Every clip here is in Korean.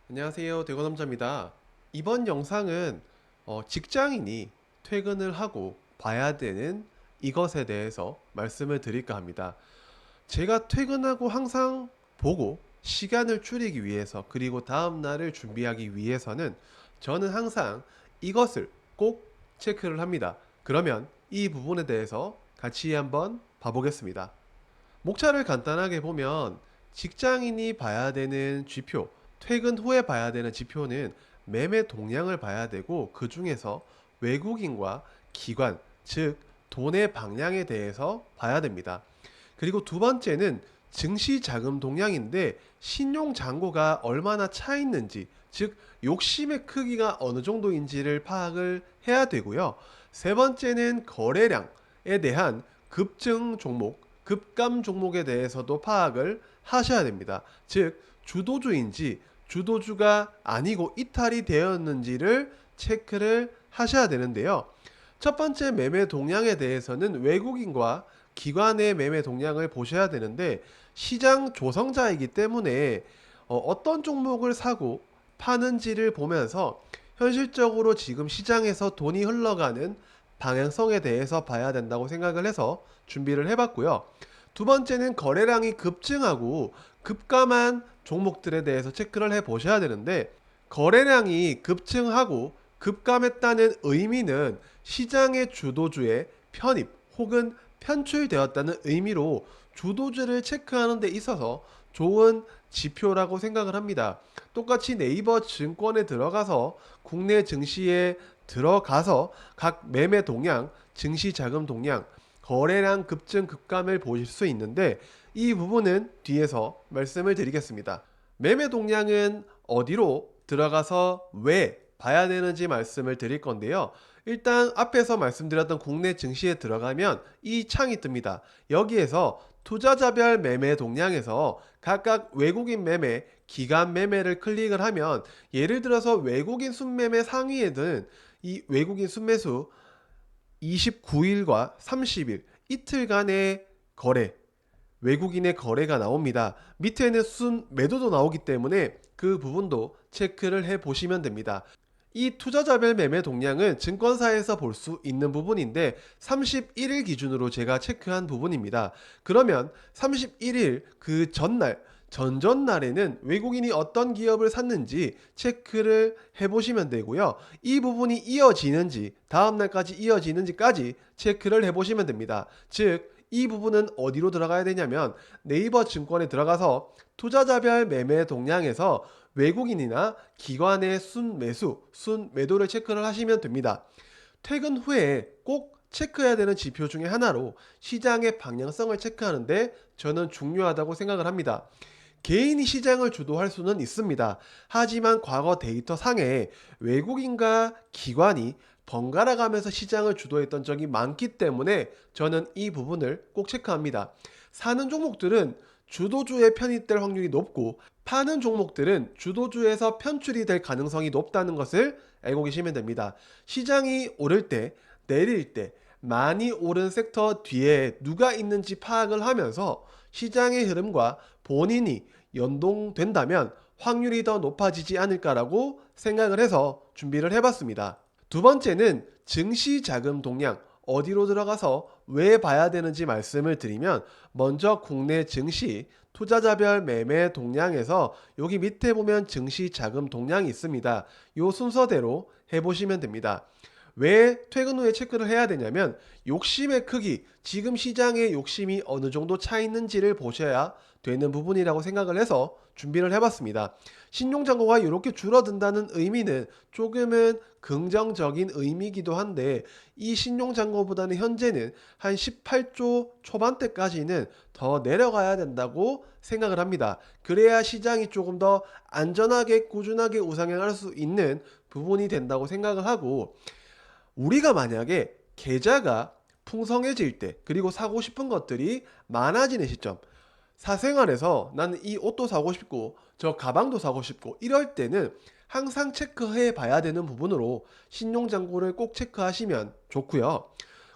안녕하세요. 대건남자입니다. 이번 영상은 직장인이 퇴근을 하고 봐야 되는 이것에 대해서 말씀을 드릴까 합니다. 제가 퇴근하고 항상 보고 시간을 줄이기 위해서 그리고 다음 날을 준비하기 위해서는 저는 항상 이것을 꼭 체크를 합니다. 그러면 이 부분에 대해서 같이 한번 봐보겠습니다. 목차를 간단하게 보면 직장인이 봐야 되는 지표, 퇴근 후에 봐야 되는 지표는 매매 동향을 봐야 되고 그 중에서 외국인과 기관, 즉 돈의 방향에 대해서 봐야 됩니다. 그리고 두 번째는 증시 자금 동향인데 신용 잔고가 얼마나 차 있는지, 즉 욕심의 크기가 어느 정도인지를 파악을 해야 되고요. 세 번째는 거래량에 대한 급증 종목, 급감 종목에 대해서도 파악을 하셔야 됩니다. 즉 주도주인지 주도주가 아니고 이탈이 되었는지를 체크를 하셔야 되는데요. 첫 번째 매매 동향에 대해서는 외국인과 기관의 매매 동향을 보셔야 되는데 시장 조성자이기 때문에 어떤 종목을 사고 파는지를 보면서 현실적으로 지금 시장에서 돈이 흘러가는 방향성에 대해서 봐야 된다고 생각을 해서 준비를 해봤고요. 두 번째는 거래량이 급증하고 급감한 종목들에 대해서 체크를 해 보셔야 되는데 거래량이 급증하고 급감했다는 의미는 시장의 주도주의 편입 혹은 편출되었다는 의미로 주도주를 체크하는 데 있어서 좋은 지표라고 생각을 합니다. 똑같이 네이버 증권에 들어가서 국내 증시에 들어가서 각 매매 동향, 증시 자금 동향, 거래량 급증 급감을 보실 수 있는데 이 부분은 뒤에서 말씀을 드리겠습니다. 매매 동향은 어디로 들어가서 왜 봐야 되는지 말씀을 드릴 건데요. 일단 앞에서 말씀드렸던 국내 증시에 들어가면 이 창이 뜹니다. 여기에서 투자자별 매매 동향에서 각각 외국인 매매, 기관 매매를 클릭을 하면 예를 들어서 외국인 순매매 상위에 든 이 외국인 순매수 29일과 30일 이틀간의 거래, 외국인의 거래가 나옵니다. 밑에는 순 매도도 나오기 때문에 그 부분도 체크를 해 보시면 됩니다. 이 투자자별 매매 동향은 증권사에서 볼 수 있는 부분인데 31일 기준으로 제가 체크한 부분입니다. 그러면 31일 그 전날, 전전날에는 외국인이 어떤 기업을 샀는지 체크를 해보시면 되고요. 이 부분이 이어지는지, 다음날까지 이어지는지까지 체크를 해보시면 됩니다. 즉, 이 부분은 어디로 들어가야 되냐면 네이버 증권에 들어가서 투자자별 매매 동향에서 외국인이나 기관의 순매수, 순매도를 체크를 하시면 됩니다. 퇴근 후에 꼭 체크해야 되는 지표 중에 하나로 시장의 방향성을 체크하는데 저는 중요하다고 생각을 합니다. 개인이 시장을 주도할 수는 있습니다. 하지만 과거 데이터 상에 외국인과 기관이 번갈아 가면서 시장을 주도했던 적이 많기 때문에 저는 이 부분을 꼭 체크합니다. 사는 종목들은 주도주에 편입될 확률이 높고 파는 종목들은 주도주에서 편출이 될 가능성이 높다는 것을 알고 계시면 됩니다. 시장이 오를 때, 내릴 때 많이 오른 섹터 뒤에 누가 있는지 파악을 하면서 시장의 흐름과 본인이 연동된다면 확률이 더 높아지지 않을까라고 생각을 해서 준비를 해봤습니다. 두 번째는 증시 자금 동향, 어디로 들어가서 왜 봐야 되는지 말씀을 드리면 먼저 국내 증시 투자자별 매매 동향에서 여기 밑에 보면 증시 자금 동향이 있습니다. 이 순서대로 해보시면 됩니다. 왜 퇴근 후에 체크를 해야 되냐면 욕심의 크기, 지금 시장의 욕심이 어느 정도 차 있는지를 보셔야 되는 부분이라고 생각을 해서 준비를 해봤습니다. 신용잔고가 이렇게 줄어든다는 의미는 조금은 긍정적인 의미이기도 한데 이 신용잔고보다는 현재는 한 18조 초반대까지는 더 내려가야 된다고 생각을 합니다. 그래야 시장이 조금 더 안전하게 꾸준하게 우상향할 수 있는 부분이 된다고 생각을 하고 우리가 만약에 계좌가 풍성해질 때 그리고 사고 싶은 것들이 많아지는 시점 사생활에서 나는 이 옷도 사고 싶고 저 가방도 사고 싶고 이럴 때는 항상 체크해 봐야 되는 부분으로 신용잔고를 꼭 체크하시면 좋고요.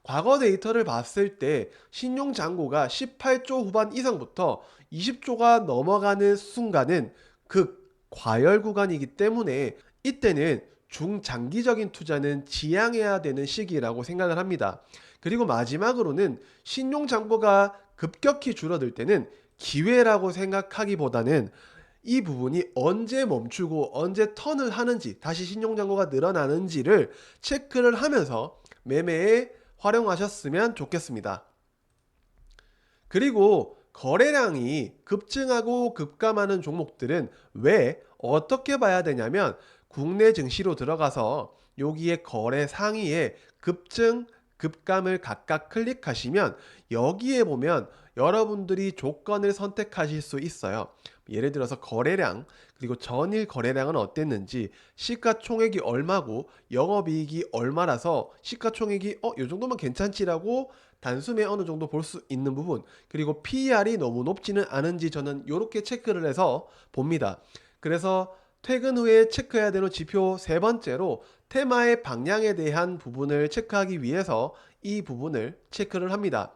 과거 데이터를 봤을 때 신용잔고가 18조 후반 이상부터 20조가 넘어가는 순간은 극 과열 구간이기 때문에 이때는 중장기적인 투자는 지양해야 되는 시기라고 생각을 합니다. 그리고 마지막으로는 신용 잔고가 급격히 줄어들 때는 기회라고 생각하기보다는 이 부분이 언제 멈추고 언제 턴을 하는지, 다시 신용 잔고가 늘어나는지를 체크를 하면서 매매에 활용하셨으면 좋겠습니다. 그리고 거래량이 급증하고 급감하는 종목들은 왜 어떻게 봐야 되냐면, 국내 증시로 들어가서 여기에 거래 상위에 급증, 급감을 각각 클릭하시면 여기에 보면 여러분들이 조건을 선택하실 수 있어요. 예를 들어서 거래량, 그리고 전일 거래량은 어땠는지, 시가총액이 얼마고 영업이익이 얼마라서 시가총액이 요 정도면 괜찮지라고 단숨에 어느 정도 볼 수 있는 부분, 그리고 PER이 너무 높지는 않은지 저는 이렇게 체크를 해서 봅니다. 그래서 퇴근 후에 체크해야 되는 지표 세 번째로 테마의 방향에 대한 부분을 체크하기 위해서 이 부분을 체크를 합니다.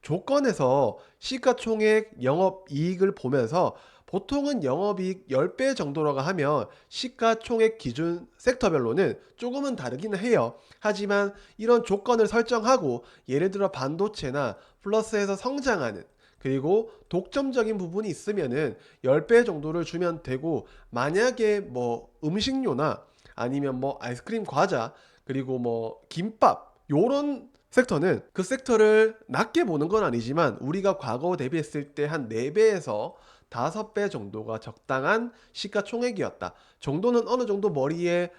조건에서 시가총액 영업이익을 보면서 보통은 영업이익 10배 정도라고 하면 시가총액 기준 섹터별로는 조금은 다르기는 해요. 하지만 이런 조건을 설정하고, 예를 들어 반도체나 플러스에서 성장하는, 그리고 독점적인 부분이 있으면은 10배 정도를 주면 되고, 만약에 뭐 음식료나 아니면 뭐 아이스크림, 과자, 그리고 뭐 김밥, 요런 섹터는 그 섹터를 낮게 보는 건 아니지만 우리가 과거 대비했을 때 한 4배에서 5배 정도가 적당한 시가총액이었다 정도는 어느 정도 머리에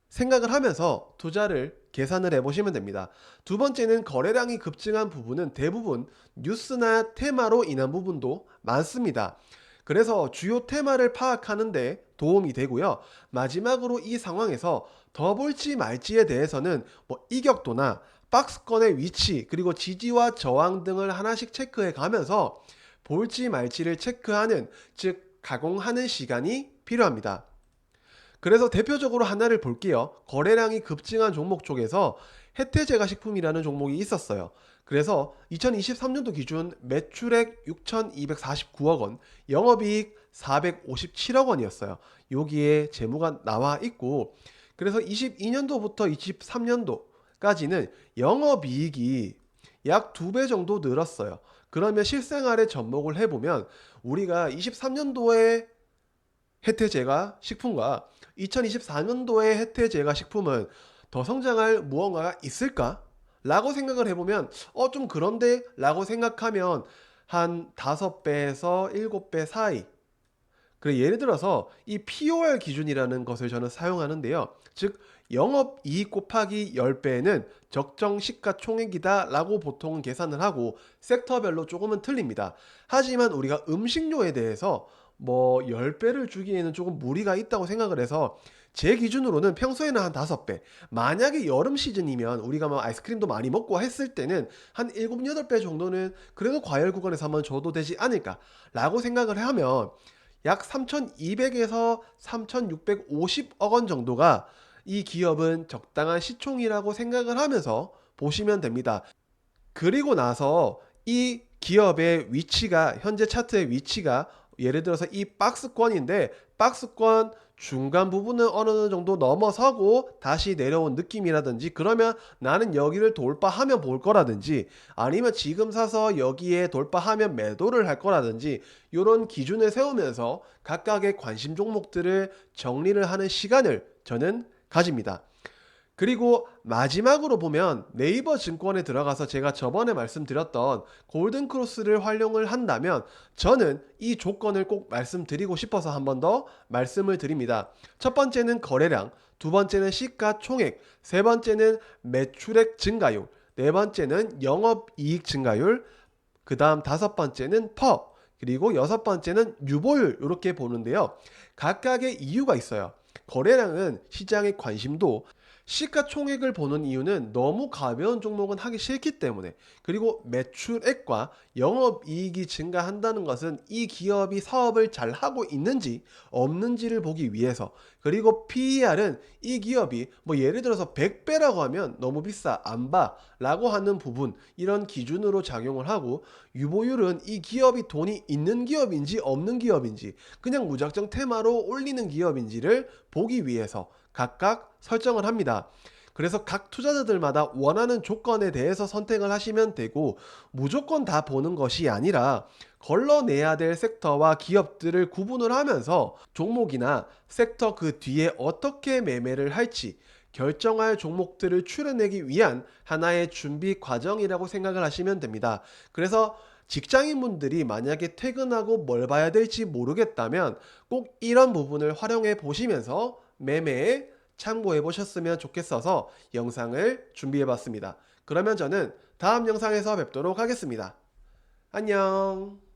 생각을 하면서 투자를 계산을 해보시면 됩니다. 두 번째는 거래량이 급증한 부분은 대부분 뉴스나 테마로 인한 부분도 많습니다. 그래서 주요 테마를 파악하는데 도움이 되고요. 마지막으로 이 상황에서 더 볼지 말지에 대해서는 뭐 이격도나 박스권의 위치, 그리고 지지와 저항 등을 하나씩 체크해 가면서 볼지 말지를 체크하는, 즉 가공하는 시간이 필요합니다. 그래서 대표적으로 하나를 볼게요. 거래량이 급증한 종목 쪽에서 혜태제과식품이라는 종목이 있었어요. 그래서 2023년도 기준 매출액 6,249억 원, 영업이익 457억 원이었어요. 여기에 재무가 나와 있고, 그래서 22년도부터 23년도까지는 영업이익이 약 2배 정도 늘었어요. 그러면 실생활에 접목을 해보면 우리가 23년도에 혜태제과 식품과 2024년도에 혜태제과 식품은 더 성장할 무언가가 있을까? 라고 생각을 해보면 좀 그런데? 라고 생각하면 한 5배에서 7배 사이. 그래, 예를 들어서 이 POR 기준이라는 것을 저는 사용하는데요. 즉 영업이익 곱하기 10배는 적정 시가총액이다 라고 보통은 계산을 하고, 섹터별로 조금은 틀립니다. 하지만 우리가 음식료에 대해서 뭐 10배를 주기에는 조금 무리가 있다고 생각을 해서 제 기준으로는 평소에는 한 5배, 만약에 여름 시즌이면 우리가 뭐 아이스크림도 많이 먹고 했을 때는 한 7, 8배 정도는 그래도 과열 구간에서 한번 줘도 되지 않을까 라고 생각을 하면 약 3,200에서 3,650억 원 정도가 이 기업은 적당한 시총이라고 생각을 하면서 보시면 됩니다. 그리고 나서 이 기업의 위치가, 현재 차트의 위치가 예를 들어서 이 박스권인데 박스권 중간 부분은 어느 정도 넘어서고 다시 내려온 느낌이라든지, 그러면 나는 여기를 돌파하면 볼 거라든지, 아니면 지금 사서 여기에 돌파하면 매도를 할 거라든지, 이런 기준을 세우면서 각각의 관심 종목들을 정리를 하는 시간을 저는 가집니다. 그리고 마지막으로 보면 네이버 증권에 들어가서 제가 저번에 말씀드렸던 골든크로스를 활용을 한다면 저는 이 조건을 꼭 말씀드리고 싶어서 한 번 더 말씀을 드립니다. 첫 번째는 거래량, 두 번째는 시가총액, 세 번째는 매출액 증가율, 네 번째는 영업이익 증가율, 그 다음 다섯 번째는 퍼, 그리고 여섯 번째는 유보율, 이렇게 보는데요. 각각의 이유가 있어요. 거래량은 시장의 관심도, 시가총액을 보는 이유는 너무 가벼운 종목은 하기 싫기 때문에, 그리고 매출액과 영업이익이 증가한다는 것은 이 기업이 사업을 잘 하고 있는지 없는지를 보기 위해서, 그리고 PER은 이 기업이 뭐 예를 들어서 100배라고 하면 너무 비싸 안 봐 라고 하는 부분, 이런 기준으로 작용을 하고, 유보율은 이 기업이 돈이 있는 기업인지 없는 기업인지 그냥 무작정 테마로 올리는 기업인지를 보기 위해서 각각 설정을 합니다. 그래서 각 투자자들마다 원하는 조건에 대해서 선택을 하시면 되고, 무조건 다 보는 것이 아니라 걸러내야 될 섹터와 기업들을 구분을 하면서 종목이나 섹터 그 뒤에 어떻게 매매를 할지 결정할 종목들을 추려내기 위한 하나의 준비 과정이라고 생각을 하시면 됩니다. 그래서 직장인분들이 만약에 퇴근하고 뭘 봐야 될지 모르겠다면 꼭 이런 부분을 활용해 보시면서 매매에 참고해 보셨으면 좋겠어서 영상을 준비해 봤습니다. 그러면 저는 다음 영상에서 뵙도록 하겠습니다. 안녕.